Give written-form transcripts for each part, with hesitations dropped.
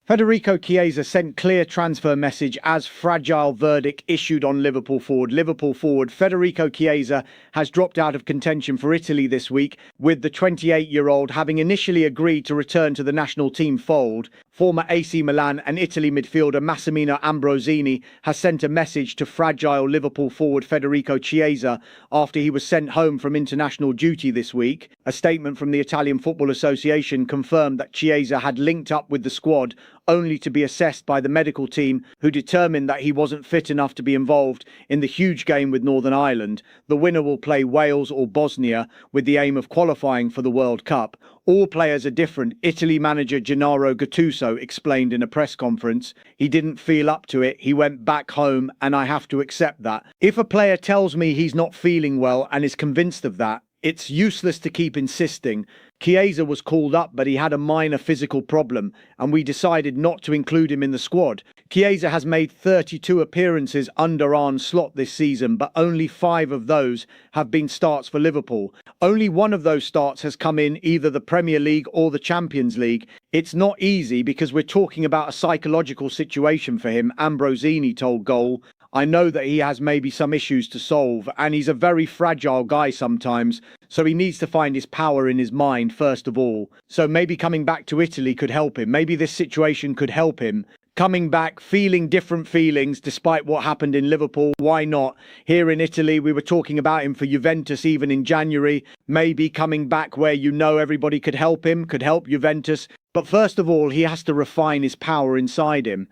Federico Chiesa sent clear transfer message as fragile verdict issued on Liverpool forward Federico Chiesa has dropped out of contention for Italy this week, with the 28-year-old having initially agreed to return to the national team fold. Former AC Milan and Italy midfielder Massimiliano Ambrosini has sent a message to fragile Liverpool forward Federico Chiesa after he was sent home from international duty this week. A statement from the Italian Football Association confirmed that Chiesa had linked up with the squad, only to be assessed by the medical team, who determined that he wasn't fit enough to be involved in the huge game with Northern Ireland. The winner will play Wales or Bosnia with the aim of qualifying for the World Cup. All players are different, Italy manager Gennaro Gattuso explained in a press conference. He didn't feel up to it, he went back home, and I have to accept that. If a player tells me he's not feeling well and is convinced of that, it's useless to keep insisting. Chiesa was called up, but he had a minor physical problem, and we decided not to include him in the squad. Chiesa has made 32 appearances under Arne Slot this season, but only 5 of those have been starts for Liverpool. Only one of those starts has come in either the Premier League or the Champions League. It's not easy because we're talking about a psychological situation for him, Ambrosini told Goal. I know that he has maybe some issues to solve, and he's a very fragile guy sometimes, so he needs to find his power in his mind first of all. So maybe coming back to Italy could help him. Maybe this situation could help him. Coming back, feeling different feelings despite what happened in Liverpool, why not? Here in Italy, we were talking about him for Juventus even in January. Maybe coming back where you know everybody could help him, could help Juventus. But first of all, he has to refine his power inside him,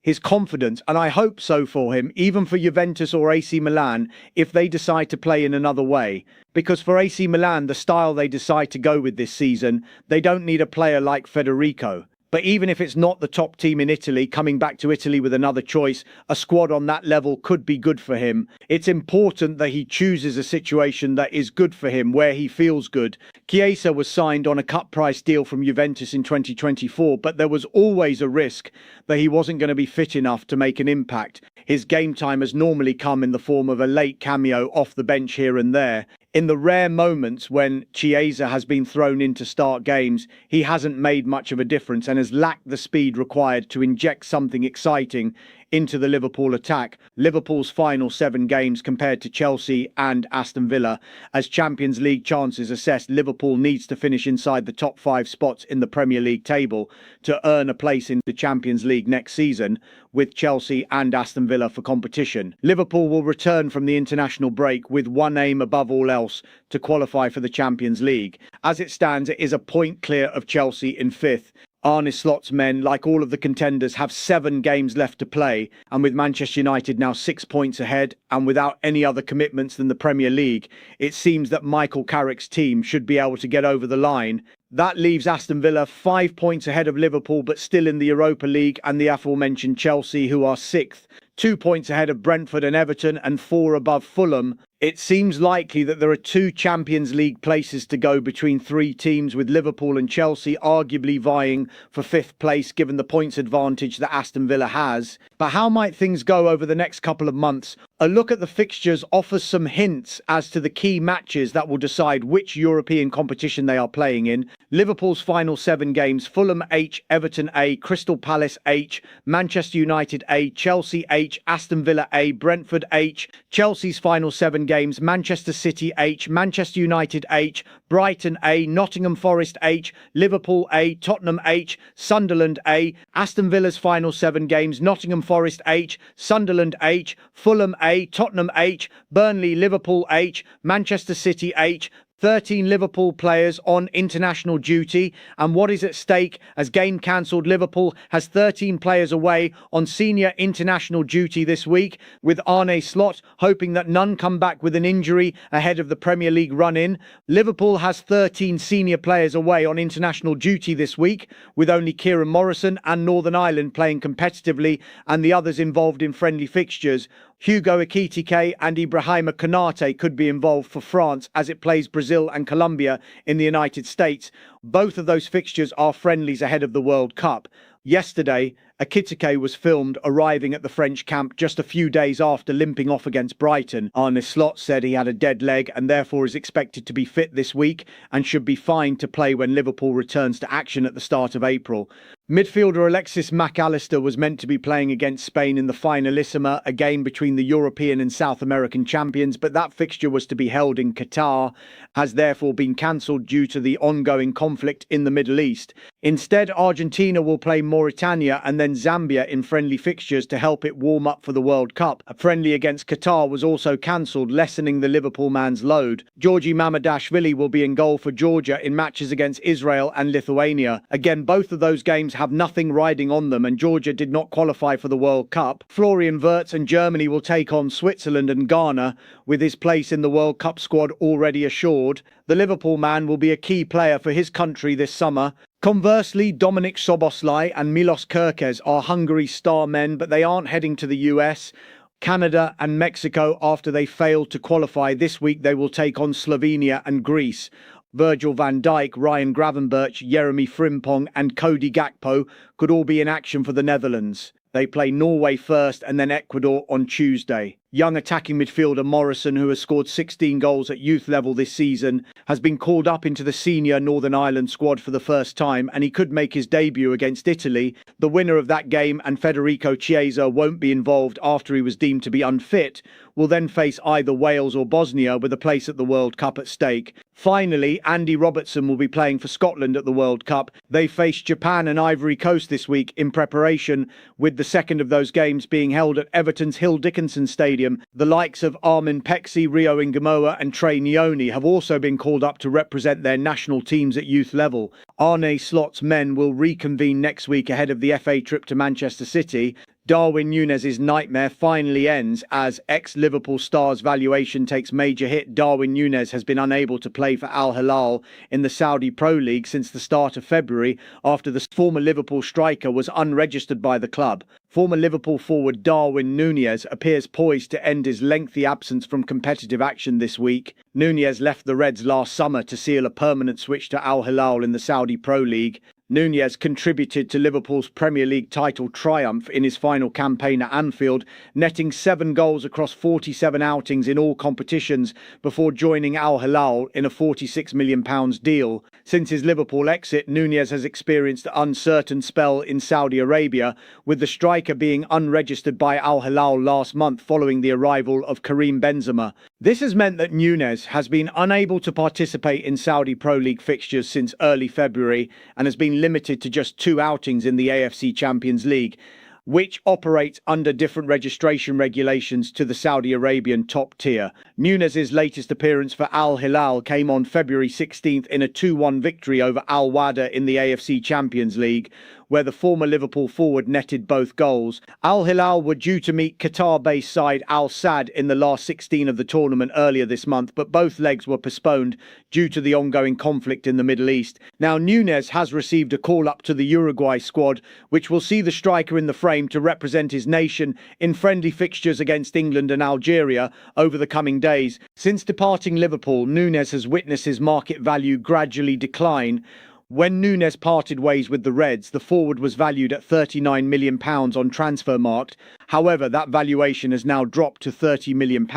his confidence, and I hope so for him, even for Juventus or AC Milan, if they decide to play in another way. Because for AC Milan, the style they decide to go with this season, they don't need a player like Federico. But even if it's not the top team in Italy, coming back to Italy with another choice, a squad on that level could be good for him. It's important that he chooses a situation that is good for him, where he feels good. Chiesa was signed on a cut price deal from Juventus in 2024, but there was always a risk that he wasn't going to be fit enough to make an impact. His game time has normally come in the form of a late cameo off the bench here and there. In the rare moments when Chiesa has been thrown in to start games, he hasn't made much of a difference and has lacked the speed required to inject something exciting into the Liverpool attack. Liverpool's final 7 games compared to Chelsea and Aston Villa. As Champions League chances assessed, Liverpool needs to finish inside the top 5 spots in the Premier League table to earn a place in the Champions League next season, with Chelsea and Aston Villa for competition. Liverpool will return from the international break with one aim above all else: to qualify for the Champions League. As it stands, it is a point clear of Chelsea in 5th. Arne Slot's men, like all of the contenders, have 7 games left to play, and with Manchester United now 6 points ahead and without any other commitments than the Premier League, it seems that Michael Carrick's team should be able to get over the line. That leaves Aston Villa 5 points ahead of Liverpool, but still in the Europa League, and the aforementioned Chelsea, who are 6th, 2 points ahead of Brentford and Everton, and 4 above Fulham. It seems likely that there are 2 Champions League places to go between 3 teams, with Liverpool and Chelsea arguably vying for 5th place given the points advantage that Aston Villa has. But how might things go over the next couple of months? A look at the fixtures offers some hints as to the key matches that will decide which European competition they are playing in. Liverpool's final 7 games: Fulham H, Everton A, Crystal Palace H, Manchester United A, Chelsea H, Aston Villa A, Brentford H. Chelsea's final 7 games: Manchester City H, Manchester United H, Brighton A, Nottingham Forest H, Liverpool A, Tottenham H, Sunderland A. Aston Villa's final 7 games: Nottingham Forest H, Sunderland H, Fulham A, Tottenham H, Burnley, Liverpool H, Manchester City H. 13 Liverpool players on international duty, and what is at stake as game cancelled Liverpool has 13 players away on senior international duty this week, with Arne Slot hoping that none come back with an injury ahead of the Premier League run-in. Liverpool has 13 senior players away on international duty this week, with only Kieran Morrison and Northern Ireland playing competitively and the others involved in friendly fixtures. Hugo Ekitike and Ibrahima Konate could be involved for France as it plays Brazil and Colombia in the United States. Both of those fixtures are friendlies ahead of the World Cup. Yesterday, Ekitike was filmed arriving at the French camp just a few days after limping off against Brighton. Arne Slot said he had a dead leg and therefore is expected to be fit this week and should be fine to play when Liverpool returns to action at the start of April. Midfielder Alexis Mac Allister was meant to be playing against Spain in the Finalissima, a game between the European and South American champions, but that fixture was to be held in Qatar, has therefore been cancelled due to the ongoing conflict in the Middle East. Instead, Argentina will play Mauritania and then Zambia in friendly fixtures to help it warm up for the World Cup. A friendly against Qatar was also cancelled, lessening the Liverpool man's load. Georgi Mamadashvili will be in goal for Georgia in matches against Israel and Lithuania. Again, both of those games have nothing riding on them, and Georgia did not qualify for the World Cup. Florian Wirtz and Germany will take on Switzerland and Ghana, with his place in the World Cup squad already assured. The Liverpool man will be a key player for his country this summer. Conversely, Dominik Szoboszlai and Milos Kerkez are Hungary's star men, but they aren't heading to the US, Canada and Mexico after they failed to qualify. This week they will take on Slovenia and Greece. Virgil van Dijk, Ryan Gravenberch, Jeremy Frimpong and Cody Gakpo could all be in action for the Netherlands. They play Norway first and then Ecuador on Tuesday. Young attacking midfielder Morrison, who has scored 16 goals at youth level this season, has been called up into the senior Northern Ireland squad for the first time, and he could make his debut against Italy. The winner of that game, and Federico Chiesa won't be involved after he was deemed to be unfit, will then face either Wales or Bosnia with a place at the World Cup at stake. Finally, Andy Robertson will be playing for Scotland at the World Cup. They face Japan and Ivory Coast this week in preparation, with the second of those games being held at Everton's Hill Dickinson Stadium. The likes of Armin Pexi, Rio Ngamoa and Trey Nyoni have also been called up to represent their national teams at youth level. Arne Slot's men will reconvene next week ahead of the FA trip to Manchester City. Darwin Nunez's nightmare finally ends as ex-Liverpool star's valuation takes major hit. Darwin Nunez has been unable to play for Al Hilal in the Saudi Pro League since the start of February after the former Liverpool striker was unregistered by the club. Former Liverpool forward Darwin Nunez appears poised to end his lengthy absence from competitive action this week. Nunez left the Reds last summer to seal a permanent switch to Al Hilal in the Saudi Pro League. Nunez contributed to Liverpool's Premier League title triumph in his final campaign at Anfield, netting 7 goals across 47 outings in all competitions before joining Al Hilal in a £46 million deal. Since his Liverpool exit, Nunez has experienced an uncertain spell in Saudi Arabia, with the striker being unregistered by Al Hilal last month following the arrival of Karim Benzema. This has meant that Nunez has been unable to participate in Saudi Pro League fixtures since early February and has been limited to just 2 outings in the AFC Champions League, which operates under different registration regulations to the Saudi Arabian top tier. Nunez's latest appearance for Al Hilal came on February 16th in a 2-1 victory over Al Wada in the AFC Champions League, where the former Liverpool forward netted both goals. Al Hilal were due to meet Qatar-based side Al Sadd in the last 16 of the tournament earlier this month, but both legs were postponed due to the ongoing conflict in the Middle East. Now, Nunez has received a call-up to the Uruguay squad, which will see the striker in the frame to represent his nation in friendly fixtures against England and Algeria over the coming days. Since departing Liverpool, Nunez has witnessed his market value gradually decline. When Nunez parted ways with the Reds, the forward was valued at £39 million on Transfermarkt. However, that valuation has now dropped to £30 million,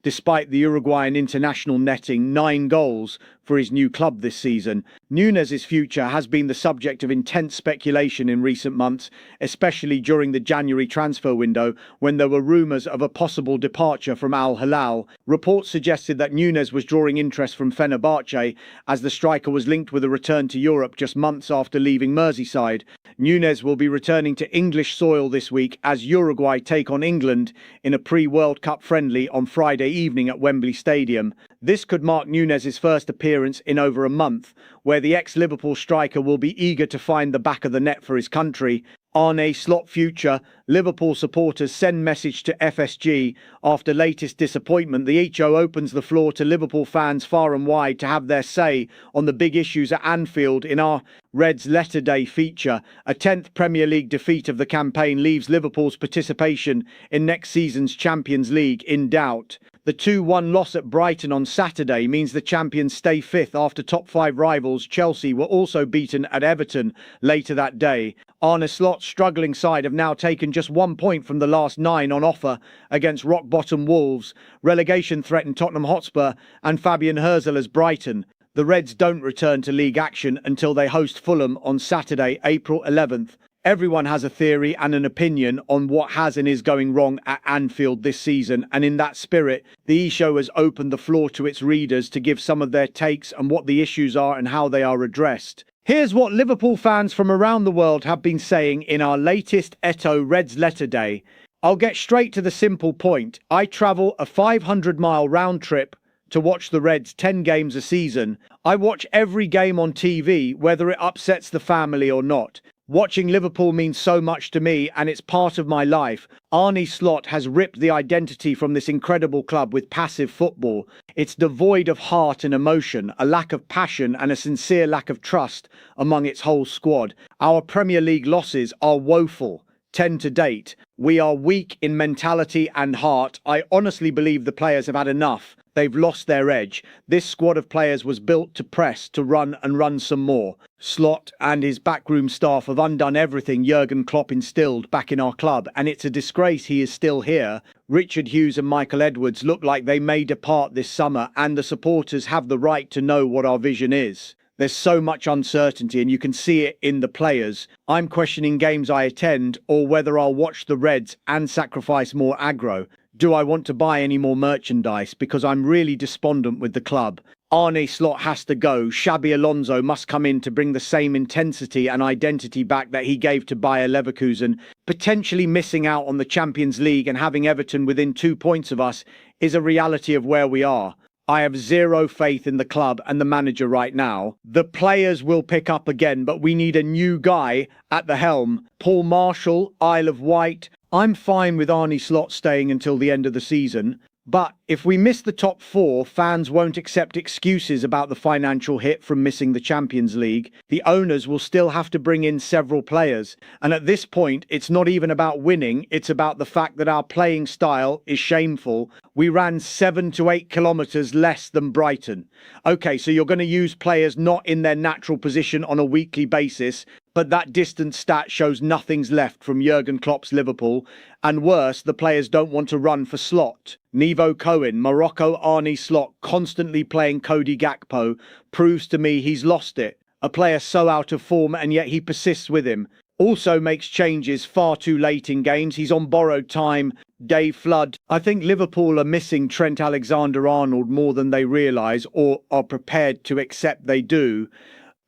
despite the Uruguayan international netting 9 goals for his new club this season. Nunez's future has been the subject of intense speculation in recent months, especially during the January transfer window, when there were rumours of a possible departure from Al Hilal. Reports suggested that Nunez was drawing interest from Fenerbahce, as the striker was linked with a return to Europe just months after leaving Merseyside. Nunez will be returning to English soil this week as Uruguay take on England in a pre-World Cup friendly on Friday evening at Wembley Stadium. This could mark Nunez's first appearance in over a month, where the ex-Liverpool striker will be eager to find the back of the net for his country. Arne Slot future, Liverpool supporters send message to FSG after latest disappointment. The HO opens the floor to Liverpool fans far and wide to have their say on the big issues at Anfield in our Reds Letter Day feature. A 10th Premier League defeat of the campaign leaves Liverpool's participation in next season's Champions League in doubt. The 2-1 loss at Brighton on Saturday means the champions stay 5th after top 5 rivals Chelsea were also beaten at Everton later that day. Arne Slot Slot's struggling side have now taken just 1 point from the last 9 on offer against rock-bottom Wolves, relegation-threatened Tottenham Hotspur and Fabian Herzl's Brighton. The Reds don't return to league action until they host Fulham on Saturday, April 11th. Everyone has a theory and an opinion on what has and is going wrong at Anfield this season, and in that spirit, the E-Show has opened the floor to its readers to give some of their takes on what the issues are and how they are addressed. Here's what Liverpool fans from around the world have been saying in our latest Eto Reds Letter Day. I'll get straight to the simple point. I travel a 500-mile round trip to watch the Reds 10 games a season. I watch every game on TV, whether it upsets the family or not. Watching Liverpool means so much to me, and it's part of my life. Arne Slot has ripped the identity from this incredible club with passive football. It's devoid of heart and emotion, a lack of passion and a sincere lack of trust among its whole squad. Our Premier League losses are woeful. 10 to date. We are weak in mentality and heart. I honestly believe the players have had enough. They've lost their edge. This squad of players was built to press, to run and run some more. Slot and his backroom staff have undone everything Jurgen Klopp instilled back in our club, and it's a disgrace he is still here. Richard Hughes and Michael Edwards look like they may depart this summer, and the supporters have the right to know what our vision is. There's so much uncertainty, and you can see it in the players. I'm questioning games I attend or whether I'll watch the Reds and sacrifice more aggro. Do I want to buy any more merchandise? Because I'm really despondent with the club. Arne Slot has to go. Xabi Alonso must come in to bring the same intensity and identity back that he gave to Bayer Leverkusen. Potentially missing out on the Champions League and having Everton within 2 points of us is a reality of where we are. I have zero faith in the club and the manager right now. The players will pick up again, but we need a new guy at the helm. Paul Marshall, Isle of Wight. I'm fine with Arne Slot staying until the end of the season. But if we miss the top 4, fans won't accept excuses about the financial hit from missing the Champions League. The owners will still have to bring in several players. And at this point, it's not even about winning. It's about the fact that our playing style is shameful. We ran 7 to 8 kilometres less than Brighton. Okay, so you're going to use players not in their natural position on a weekly basis. But that distance stat shows nothing's left from Jurgen Klopp's Liverpool. And worse, the players don't want to run for Slot. Nevo Cohen, Morocco Arne Slot constantly playing Cody Gakpo proves to me he's lost it. A player so out of form and yet he persists with him. Also makes changes far too late in games. He's on borrowed time. Dave Flood. I think Liverpool are missing Trent Alexander-Arnold more than they realise or are prepared to accept they do.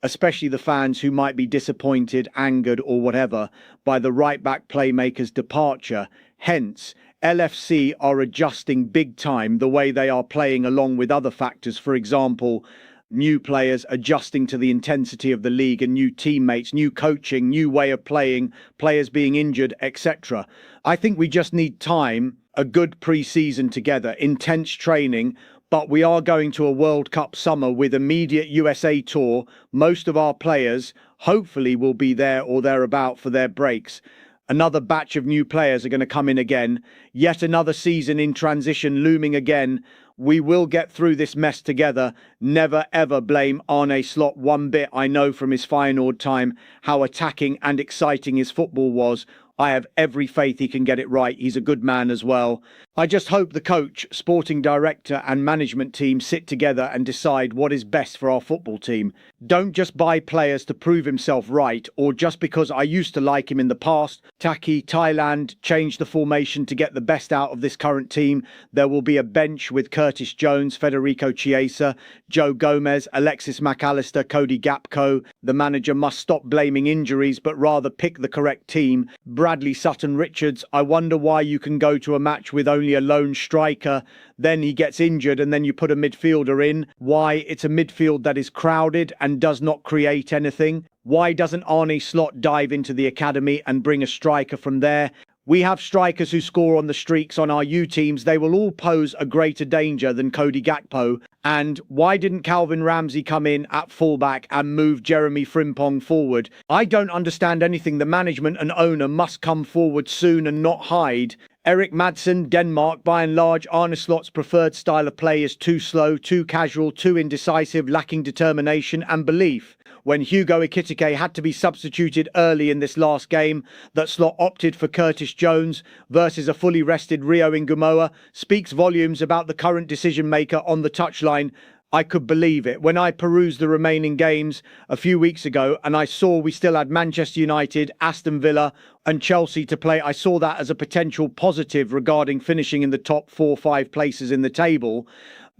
Especially the fans who might be disappointed, angered or whatever by the right-back playmaker's departure. Hence, LFC are adjusting big time the way they are playing along with other factors. For example, new players adjusting to the intensity of the league and new teammates, new coaching, new way of playing, players being injured, etc. I think we just need time, a good pre-season together, intense training. But we are going to a World Cup summer with immediate USA tour. Most of our players hopefully will be there or thereabout for their breaks. Another batch of new players are going to come in again. Yet another season in transition looming again. We will get through this mess together. Never ever blame Arne Slot one bit. I know from his Feyenoord time how attacking and exciting his football was. I have every faith he can get it right. He's a good man as well. I just hope the coach, sporting director and management team sit together and decide what is best for our football team. Don't just buy players to prove himself right or just because I used to like him in the past. Taki, Thailand, change the formation to get the best out of this current team. There will be a bench with Curtis Jones, Federico Chiesa, Joe Gomez, Alexis McAllister, Cody Gakpo. The manager must stop blaming injuries but rather pick the correct team. Bradley Sutton-Richards, I wonder why you can go to a match with only a lone striker, then he gets injured and then you put a midfielder in. Why? It's a midfield that is crowded and does not create anything. Why doesn't Arne Slot dive into the academy and bring a striker from there? We have strikers who score on the streaks on our U teams. They will all pose a greater danger than Cody Gakpo. And why didn't Calvin Ramsey come in at fullback and move Jeremy Frimpong forward? I don't understand anything. The management and owner must come forward soon and not hide. Erik Madsen, Denmark, by and large, Arne Slot's preferred style of play is too slow, too casual, too indecisive, lacking determination and belief. when Hugo Ekitike had to be substituted early in this last game, that Slot opted for Curtis Jones versus a fully rested Rio Ngumoa speaks volumes about the current decision maker on the touchline. I could believe it when I perused the remaining games a few weeks ago and I saw we still had Manchester United, Aston Villa and Chelsea to play. I saw that as a potential positive regarding finishing in the top 4-5 places in the table,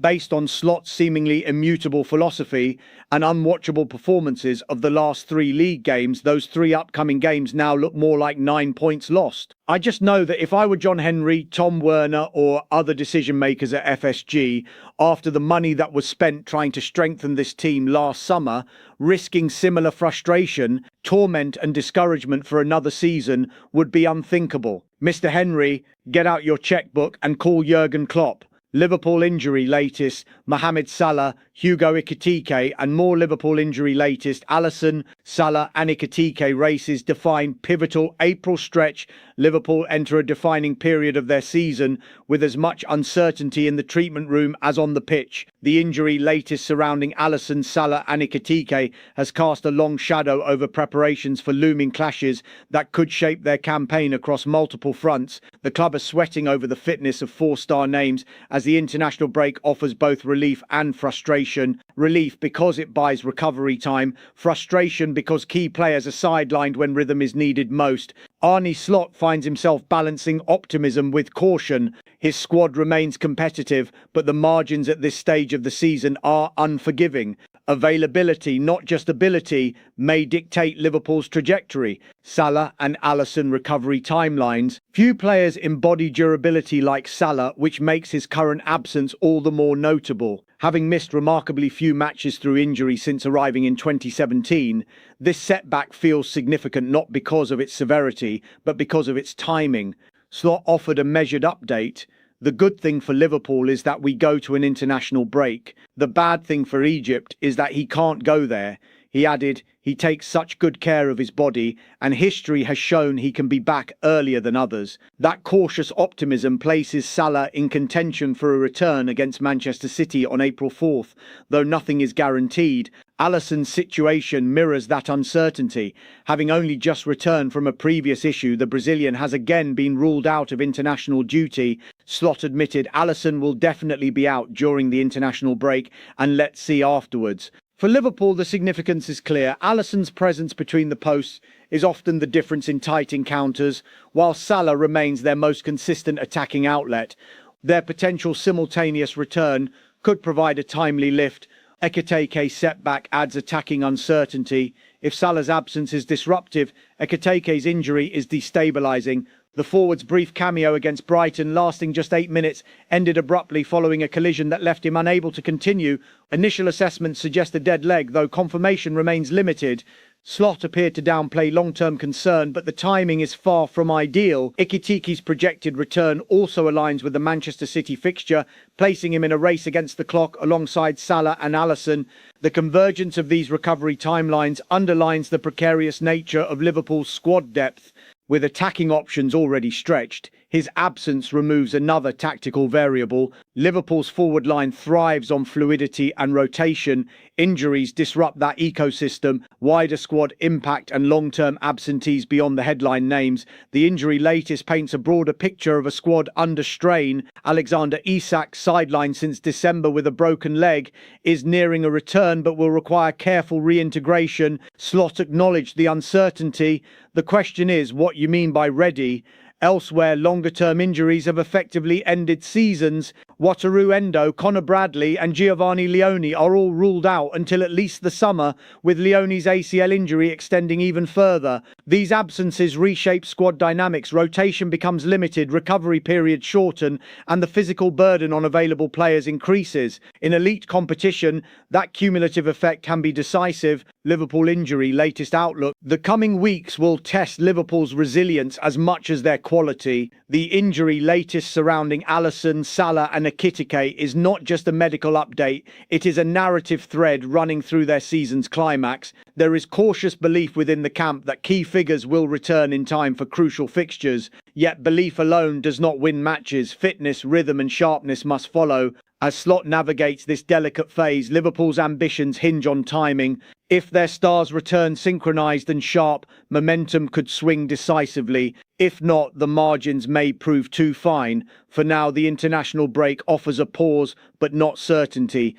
based on Slot's seemingly immutable philosophy and unwatchable performances of the last 3 league games. Those 3 upcoming games now look more like 9 points lost. I just know that if I were John Henry, Tom Werner or other decision makers at FSG, after the money that was spent trying to strengthen this team last summer, risking similar frustration, torment and discouragement for another season would be unthinkable. Mr. Henry, get out your checkbook and call Jurgen Klopp. Liverpool injury latest, Mohamed Salah, Hugo Ekitike, and more Liverpool injury latest, Alisson, Salah and Ekitike races define pivotal April stretch. Liverpool enter a defining period of their season with as much uncertainty in the treatment room as on the pitch. The injury latest surrounding Alisson, Salah and Ekitike has cast a long shadow over preparations for looming clashes that could shape their campaign across multiple fronts. The club are sweating over the fitness of 4-star names as the international break offers both relief and frustration. Relief because it buys recovery time, frustration because key players are sidelined when rhythm is needed most. Arne Slot finds himself balancing optimism with caution. His squad remains competitive, but the margins at this stage of the season are unforgiving. Availability, not just ability, may dictate Liverpool's trajectory. Salah and Alisson recovery timelines. Few players embody durability like Salah, which makes his current absence all the more notable. Having missed remarkably few matches through injury since arriving in 2017, this setback feels significant not because of its severity, but because of its timing. Slot offered a measured update. The good thing for Liverpool is that we go to an international break. The bad thing for Egypt is that he can't go there. He added, he takes such good care of his body, and history has shown he can be back earlier than others. That cautious optimism places Salah in contention for a return against Manchester City on April 4th, though nothing is guaranteed. Alisson's situation mirrors that uncertainty. Having only just returned from a previous issue, the Brazilian has again been ruled out of international duty. Slot admitted Alisson will definitely be out during the international break, and let's see afterwards. For Liverpool, the significance is clear. Alisson's presence between the posts is often the difference in tight encounters, while Salah remains their most consistent attacking outlet. Their potential simultaneous return could provide a timely lift. Ekitike's setback adds attacking uncertainty. If Salah's absence is disruptive, Ekitike's injury is destabilising. The forward's brief cameo against Brighton, lasting just 8 minutes, ended abruptly following a collision that left him unable to continue. Initial assessments suggest a dead leg, though confirmation remains limited. Slot appeared to downplay long-term concern, but the timing is far from ideal. Ekitike's projected return also aligns with the Manchester City fixture, placing him in a race against the clock alongside Salah and Alisson. The convergence of these recovery timelines underlines the precarious nature of Liverpool's squad depth. With attacking options already stretched, his absence removes another tactical variable. Liverpool's forward line thrives on fluidity and rotation. Injuries disrupt that ecosystem. Wider squad impact and long-term absentees beyond the headline names. The injury latest paints a broader picture of a squad under strain. Alexander Isak, sidelined since December with a broken leg, is nearing a return but will require careful reintegration. Slot acknowledged the uncertainty. The question is what you mean by ready. Elsewhere, longer-term injuries have effectively ended seasons. Wataru Endo, Conor Bradley and Giovanni Leone are all ruled out until at least the summer, with Leone's ACL injury extending even further. These absences reshape squad dynamics. Rotation becomes limited, recovery periods shorten, and the physical burden on available players increases. In elite competition, that cumulative effect can be decisive. Liverpool injury latest outlook. The coming weeks will test Liverpool's resilience as much as their quality. The injury latest surrounding Alisson, Salah and Ekitike is not just a medical update, it is a narrative thread running through their season's climax. There is cautious belief within the camp that key figures will return in time for crucial fixtures, yet belief alone does not win matches. Fitness, rhythm and sharpness must follow. As Slot navigates this delicate phase, Liverpool's ambitions hinge on timing. If their stars return synchronised and sharp, momentum could swing decisively. If not, the margins may prove too fine. For now, the international break offers a pause, but not certainty.